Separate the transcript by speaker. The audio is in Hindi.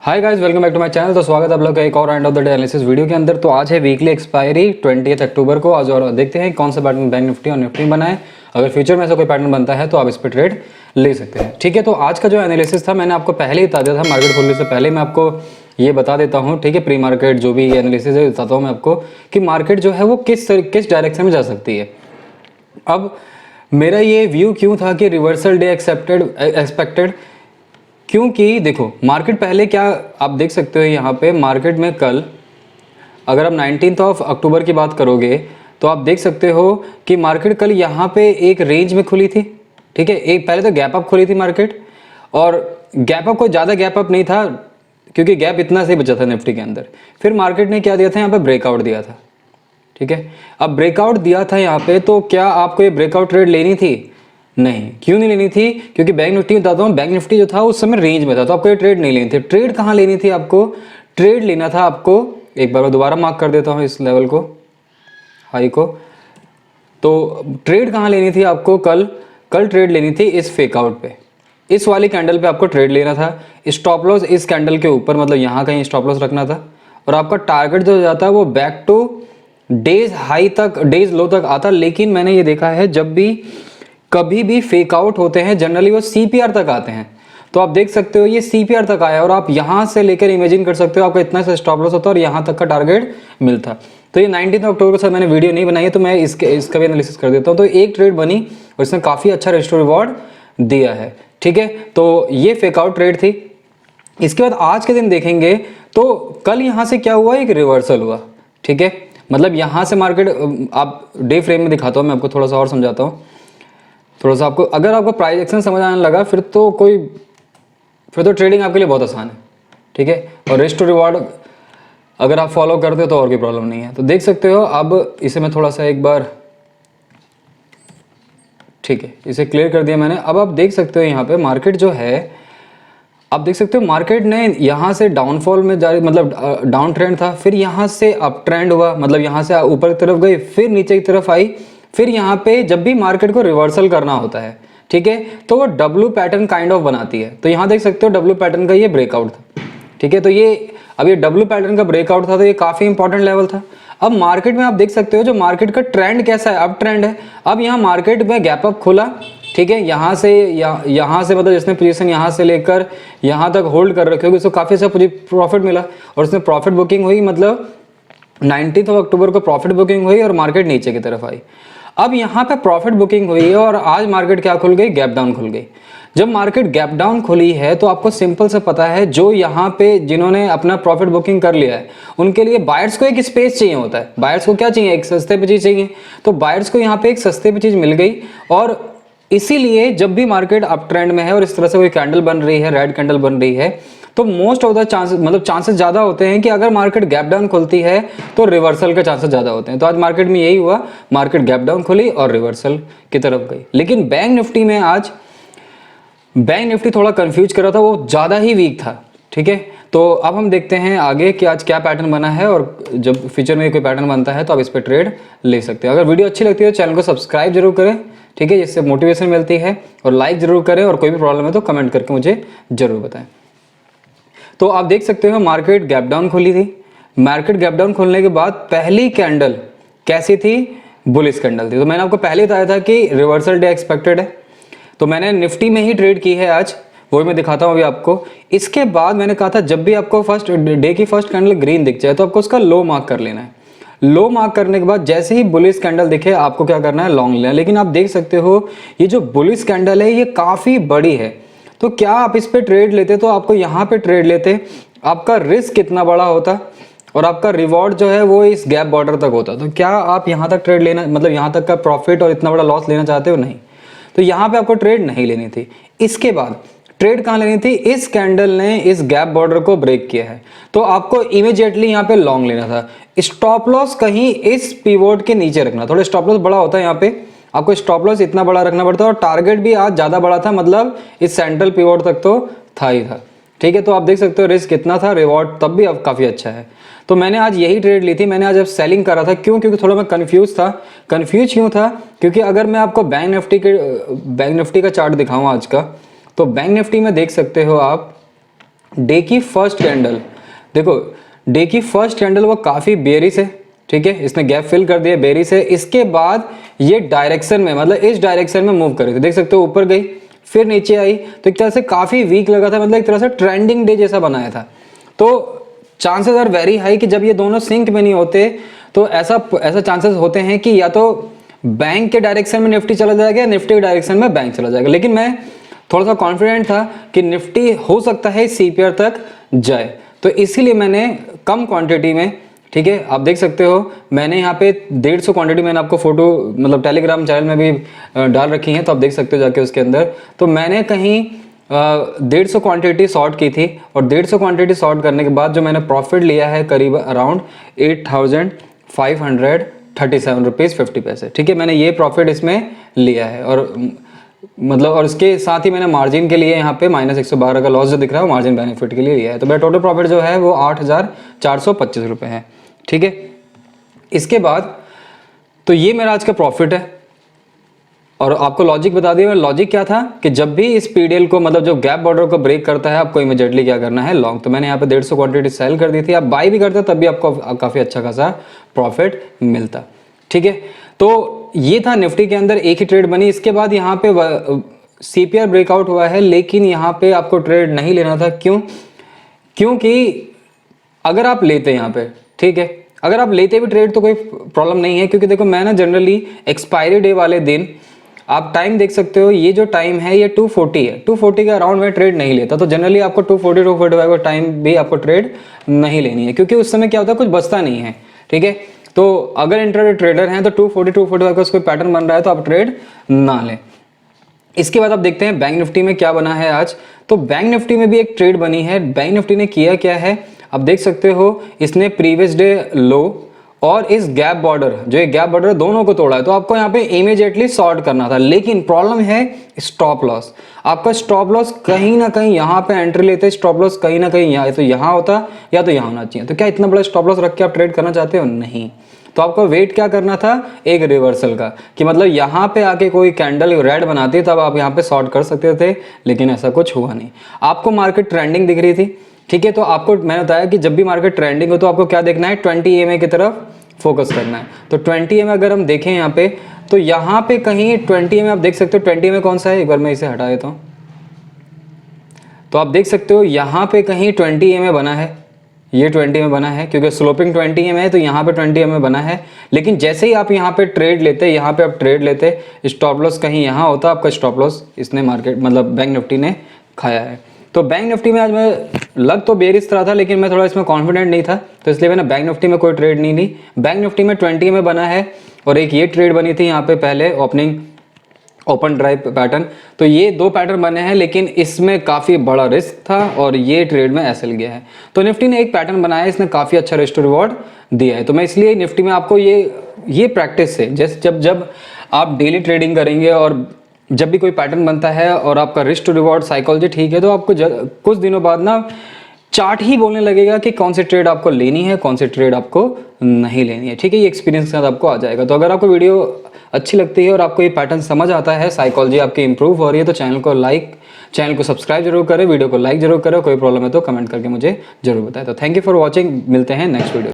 Speaker 1: Hi guys, welcome back to my channel. तो स्वागत है आप लोग का एक और end of the day analysis video के अंदर। तो आज है वीकली एक्सपायरी 20 अक्टूबर को आज, और देखते हैं कौन सा पैटर्न बैंक निफ्टी और निफ्टी में बनाए। अगर फ्यूचर में ऐसा कोई पैटर्न बनता है तो आप इस पर ट्रेड ले सकते हैं। ठीक है, तो आज का जो एनालिसिस था मैंने आपको पहले ही बता दिया था, मार्केट खुलने से पहले मैं आपको ये बता देता हूँ। ठीक है, प्री मार्केट जो भी एनालिसिस है बताता हूँ मैं आपको कि मार्केट जो है वो किस डायरेक्शन में जा सकती है। अब मेरा ये व्यू क्यों था कि रिवर्सल डे एक्सपेक्टेड, क्योंकि देखो मार्केट पहले क्या आप देख सकते हो यहाँ पे मार्केट में कल, अगर आप 19 अक्टूबर की बात करोगे तो आप देख सकते हो कि मार्केट कल यहाँ पे एक रेंज में खुली थी। ठीक है, एक पहले तो गैप अप खुली थी मार्केट, और गैप अप कोई ज़्यादा गैप अप नहीं था क्योंकि गैप इतना से बचा था निफ्टी के अंदर। फिर मार्केट ने क्या दिया था, यहाँ पे ब्रेकआउट दिया था। ठीक है, अब ब्रेकआउट दिया था यहाँ पे, तो क्या आपको ये ब्रेकआउट ट्रेड लेनी थी? नहीं। क्यों नहीं लेनी थी? क्योंकि बैंक निफ्टी बताता हूँ, बैंक निफ्टी जो था उस समय रेंज में था, तो आपको ये ट्रेड नहीं लेनी थी। ट्रेड कहाँ लेनी थी आपको? ट्रेड लेना था आपको, एक बार मैं दोबारा मार्क कर देता हूँ इस लेवल को, हाई को। तो ट्रेड कहाँ लेनी थी आपको? कल ट्रेड लेनी थी इस फेकआउट पे, इस वाली कैंडल पे आपको ट्रेड लेना था। स्टॉप लॉस इस कैंडल के ऊपर, मतलब यहाँ कहीं स्टॉप लॉस रखना था, और आपका टारगेट जो जाता है वो बैक टू डेज हाई तक, डेज लो तक आता। लेकिन मैंने ये देखा है जब भी कभी भी फेक आउट होते हैं जनरली वो सीपीआर तक आते हैं। तो आप देख सकते हो ये सीपीआर तक आया, और आप यहाँ से लेकर इमेजिन कर सकते हो आपका इतना सा स्टॉप लॉस होता है और यहाँ तक का टारगेट मिलता। तो ये 19 अक्टूबर के साथ मैंने वीडियो नहीं बनाई है, तो मैं इसका भी एनालिसिस कर देता हूँ। तो एक ट्रेड बनी और इसने काफ़ी अच्छा रेस्टो रिवॉर्ड दिया है। ठीक है, तो ये फेक आउट ट्रेड थी। इसके बाद आज के दिन देखेंगे तो कल यहाँ से क्या हुआ, एक रिवर्सल हुआ। ठीक है, मतलब यहाँ से मार्केट, आप डे फ्रेम में दिखाता हूँ मैं आपको, थोड़ा सा और समझाता हूँ, थोड़ा सा आपको, अगर आपको प्राइस एक्शन समझ आने लगा फिर तो ट्रेडिंग आपके लिए बहुत आसान है। ठीक है, और रिस्क टू रिवॉर्ड अगर आप फॉलो करते हो तो और कोई प्रॉब्लम नहीं है। तो देख सकते हो, अब इसे मैं थोड़ा सा एक बार, ठीक है, इसे क्लियर कर दिया मैंने। अब आप देख सकते हो यहाँ पे मार्केट जो है, आप देख सकते हो मार्केट ने यहाँ से डाउनफॉल में जारी, मतलब डाउन ट्रेंड था, फिर यहाँ से अप ट्रेंड हुआ, मतलब यहाँ से ऊपर की तरफ गई, फिर नीचे की तरफ आई, फिर यहाँ पे जब भी मार्केट को रिवर्सल करना होता है, ठीक है, तो वो डब्ल्यू पैटर्न काइंड ऑफ बनाती है। तो यहाँ देख सकते हो डब्ल्यू पैटर्न का ये ब्रेकआउट था। ठीक है, तो ये अब ये डब्ल्यू पैटर्न का ब्रेकआउट था, तो ये काफी इंपॉर्टेंट लेवल था। अब मार्केट में आप देख सकते हो जो मार्केट का ट्रेंड कैसा है, अप ट्रेंड है। अब यहाँ मार्केट में गैप अप खुला, ठीक है, यहाँ से मतलब जिसने पोजीशन यहाँ से लेकर यहाँ तक होल्ड कर रखे होगी उसको काफी अच्छा प्रॉफिट मिला, और उसने प्रॉफिट बुकिंग हुई, मतलब 19 अक्टूबर को प्रॉफिट बुकिंग हुई और मार्केट नीचे की तरफ आई। अब यहाँ पे प्रॉफिट बुकिंग हुई है और आज मार्केट क्या खुल गई, गैप डाउन खुल गई। जब मार्केट गैप डाउन खुली है तो आपको सिंपल से पता है, जो यहाँ पे जिन्होंने अपना प्रॉफिट बुकिंग कर लिया है उनके लिए बायर्स को एक स्पेस चाहिए होता है। बायर्स को क्या चाहिए, एक सस्ते पे चीज चाहिए। तो बायर्स को यहाँ पे एक सस्ते पे चीज मिल गई, और इसीलिए जब भी मार्केट अप ट्रेंड में है और इस तरह से कोई कैंडल बन रही है, रेड कैंडल बन रही है, तो मोस्ट ऑफ द चांसेस, मतलब चांसेस ज्यादा होते हैं कि अगर मार्केट गैप डाउन खुलती है तो रिवर्सल के चांसेस ज्यादा होते हैं। तो आज मार्केट में यही हुआ, मार्केट गैप डाउन खुली और रिवर्सल की तरफ गई। लेकिन बैंक निफ्टी में आज बैंक निफ्टी थोड़ा कंफ्यूज कर रहा था, वो ज्यादा ही वीक था। ठीक है, तो अब हम देखते हैं आगे कि आज क्या पैटर्न बना है, और जब फ्यूचर में कोई पैटर्न बनता है तो आप इस पर ट्रेड ले सकते हैं। अगर वीडियो अच्छी लगती है तो चैनल को सब्सक्राइब जरूर करें, ठीक है, जिससे मोटिवेशन मिलती है, और लाइक जरूर करें, और कोई भी प्रॉब्लम है तो कमेंट करके मुझे जरूर बताएं। तो आप देख सकते हो मार्केट गैप डाउन खुली थी। मार्केट गैप डाउन खुलने के बाद पहली कैंडल कैसी थी, बुलिश कैंडल थी। तो मैंने आपको पहले बताया था कि रिवर्सल डे एक्सपेक्टेड है, तो मैंने निफ्टी में ही ट्रेड की है आज, वही मैं दिखाता हूँ अभी आपको। इसके बाद मैंने कहा था जब भी आपको फर्स्ट डे की फर्स्ट कैंडल ग्रीन दिख जाए तो आपको उसका लो मार्क कर लेना है। लो मार्क करने के बाद जैसे ही बुलिश कैंडल दिखे आपको क्या करना है, लॉन्ग लेना है। लेकिन आप देख सकते हो ये जो बुलिश कैंडल है ये काफी बड़ी है, तो क्या आप इस पे ट्रेड लेते तो आपको यहाँ पे ट्रेड लेते, आपका रिस्क कितना बड़ा होता और आपका रिवॉर्ड जो है वो इस गैप बॉर्डर तक होता। तो क्या आप यहाँ तक ट्रेड लेना, मतलब यहाँ तक का प्रॉफिट और इतना बड़ा लॉस लेना चाहते हो? नहीं। तो यहाँ पे आपको ट्रेड नहीं लेनी थी। इसके बाद ट्रेड कहाँ लेनी थी, इस कैंडल ने इस गैप बॉर्डर को ब्रेक किया है तो आपको इमीडिएटली यहाँ पे लॉन्ग लेना था। स्टॉप लॉस कहीं इस पिवोट के नीचे रखना, थोड़ा स्टॉप लॉस बड़ा होता है, यहाँ पे आपको स्टॉप लॉस इतना बड़ा रखना पड़ता है, और टारगेट भी आज ज्यादा बड़ा था, मतलब इस सेंट्रल पिवोट तक तो था ही था। ठीक है, तो आप देख सकते हो रिस्क कितना था, रिवॉर्ड तब भी अब काफी अच्छा है। तो मैंने आज यही ट्रेड ली थी। मैंने आज अब सेलिंग करा था, क्यों? क्योंकि थोड़ा मैं कंफ्यूज था। कंफ्यूज क्यों था? क्योंकि अगर मैं आपको बैंक निफ्टी का चार्ट दिखाऊं आज का, तो बैंक निफ्टी में देख सकते हो आप, डे की फर्स्ट कैंडल, देखो डे की फर्स्ट कैंडल वो काफ़ी बेयरिश है, ठीक है, इसने गैप फिल कर दिया, बेयरिश है। इसके बाद ये डायरेक्शन में, मतलब इस डायरेक्शन में मूव कर रही थी, देख सकते हो ऊपर गई फिर नीचे आई, तो एक तरह से काफ़ी वीक लगा था, मतलब एक तरह से ट्रेंडिंग डे जैसा बनाया था। तो चांसेस आर वेरी हाई कि जब ये दोनों सिंक में नहीं होते तो ऐसा चांसेस होते हैं कि या तो बैंक के डायरेक्शन में निफ्टी चला जाएगा या निफ्टी के डायरेक्शन में बैंक चला जाएगा। लेकिन मैं थोड़ा सा कॉन्फिडेंट था कि निफ्टी हो सकता है सीपीआर तक जाए, तो इसीलिए मैंने कम क्वांटिटी में, ठीक है, आप देख सकते हो मैंने यहाँ पे 150 क्वांटिटी मैंने आपको फोटो मतलब टेलीग्राम चैनल में भी डाल रखी है, तो आप देख सकते हो जाके उसके अंदर। तो मैंने कहीं 150 क्वांटिटी शॉर्ट की थी, और 150 क्वांटिटी शॉर्ट करने के बाद जो मैंने प्रॉफिट लिया है करीब अराउंड 8537 रुपीज़ 50 पैसे, ठीक है, मैंने ये प्रॉफिट इसमें लिया है। और मतलब और इसके साथ ही मैंने मार्जिन के लिए यहाँ पे -112 का लॉस जो दिख रहा है वो मार्जिन बेनिफिट के लिए लिया है। तो मेरा टोटल प्रॉफिट जो है वो 8425 रुपये है, ठीक है। इसके बाद तो ये मेरा आज का प्रॉफिट है। और आपको लॉजिक बता दिया, लॉजिक क्या था कि जब भी इस पीडीएल को मतलब जो गैप बॉर्डर को ब्रेक करता है आपको इमीडिएटली क्या करना है, लॉन्ग। तो मैंने यहाँ पे 150 क्वांटिटी सेल कर दी थी, आप बाई भी करते तब भी आपको काफ़ी अच्छा खासा प्रॉफिट मिलता, ठीक है। तो ये था निफ्टी के अंदर एक ही ट्रेड बनी। इसके बाद यहाँ पे सीपीआर ब्रेकआउट हुआ है, लेकिन यहाँ पे आपको ट्रेड नहीं लेना था। क्योंकि अगर आप लेते यहाँ पे, ठीक है, अगर आप लेते भी ट्रेड तो कोई प्रॉब्लम नहीं है, क्योंकि देखो मैं ना जनरली एक्सपायरी डे वाले दिन, आप टाइम देख सकते हो, ये जो टाइम है ये 240 है, 240 के अराउंड में ट्रेड नहीं लेता। तो जनरली आपको 240-245 का टाइम भी आपको ट्रेड नहीं लेनी है, क्योंकि उस समय क्या होता है, कुछ बचता नहीं है, ठीक है। तो अगर इंट्राडे ट्रेडर हैं तो 240-245 का कोई पैटर्न बन रहा है तो आप ट्रेड ना लें। इसके बाद आप देखते हैं बैंक निफ्टी में क्या बना है आज। तो बैंक निफ्टी में भी एक ट्रेड बनी है। बैंक निफ्टी ने किया क्या है, आप देख सकते हो, इसने प्रीवियस डे लो और इस गैप बॉर्डर, जो ये गैप बॉर्डर दोनों को तोड़ा है। तो आपको यहाँ पे इमीडिएटली शॉर्ट करना था, लेकिन प्रॉब्लम है स्टॉप लॉस। आपका स्टॉप लॉस कहीं ना कहीं यहाँ पे एंट्री लेते स्टॉप लॉस कहीं ना कहीं या तो यहाँ होता या तो यहाँ होना चाहिए। तो क्या इतना बड़ा स्टॉप लॉस रख के आप ट्रेड करना चाहते हो? नहीं। तो आपको वेट क्या करना था, एक रिवर्सल का, कि मतलब यहाँ पे आके कोई कैंडल रेड बनाती तब आप यहाँ पे शॉर्ट कर सकते थे, लेकिन ऐसा कुछ हुआ नहीं। आपको मार्केट ट्रेंडिंग दिख रही थी, ठीक है। तो आपको मैंने बताया कि जब भी मार्केट ट्रेंडिंग हो तो आपको क्या देखना है, 20 EMA की तरफ फोकस करना है। तो 20 EMA अगर हम देखें यहाँ पे, तो यहाँ पे कहीं 20 EMA आप देख सकते हो। 20 EMA कौन सा है, एक बार मैं इसे हटा देता हूँ। तो आप देख सकते हो यहाँ पे कहीं 20 EMA बना है, ये 20 EMA बना है, क्योंकि स्लोपिंग 20 EMA है, तो यहाँ पे 20 EMA बना है। लेकिन जैसे ही आप यहाँ पे ट्रेड लेते, यहाँ पे आप ट्रेड लेते, स्टॉप लॉस कहीं यहाँ होता, आपका स्टॉप लॉस इसने मार्केट मतलब बैंक निफ्टी ने खाया है। तो बैंक निफ्टी में आज मैं लग तो बेरिश तरह था, लेकिन मैं थोड़ा इसमें कॉन्फिडेंट नहीं था, तो इसलिए मैंने बैंक निफ्टी में कोई ट्रेड नहीं ली। बैंक निफ्टी में 20 में बना है, और एक ये ट्रेड बनी थी यहाँ पे पहले ओपन ड्राइव पैटर्न। तो ये दो पैटर्न बने हैं, लेकिन इसमें काफ़ी बड़ा रिस्क था और ये ट्रेड में एसएल गया है। तो निफ्टी ने एक पैटर्न बनाया है, इसने काफ़ी अच्छा रिस्क टू रिवॉर्ड दिया है। तो मैं इसलिए निफ्टी में आपको ये प्रैक्टिस से, जैसे जब आप डेली ट्रेडिंग करेंगे और जब भी कोई पैटर्न बनता है और आपका रिस्क टू रिवॉर्ड साइकोलॉजी ठीक है, तो आपको कुछ दिनों बाद ना चार्ट ही बोलने लगेगा कि कौन सी ट्रेड आपको लेनी है, कौन सी ट्रेड आपको नहीं लेनी है, ठीक है। ये एक्सपीरियंस के साथ आपको आ जाएगा। तो अगर आपको वीडियो अच्छी लगती है और आपको ये पैटर्न समझ आता है, साइकोलॉजी आपकी इंप्रूव हो रही है, तो चैनल को सब्सक्राइब जरूर करें, वीडियो को लाइक जरूर करें। कोई प्रॉब्लम है तो कमेंट करके मुझे जरूर बताएं। तो थैंक यू फॉर वॉचिंग, मिलते हैं नेक्स्ट वीडियो।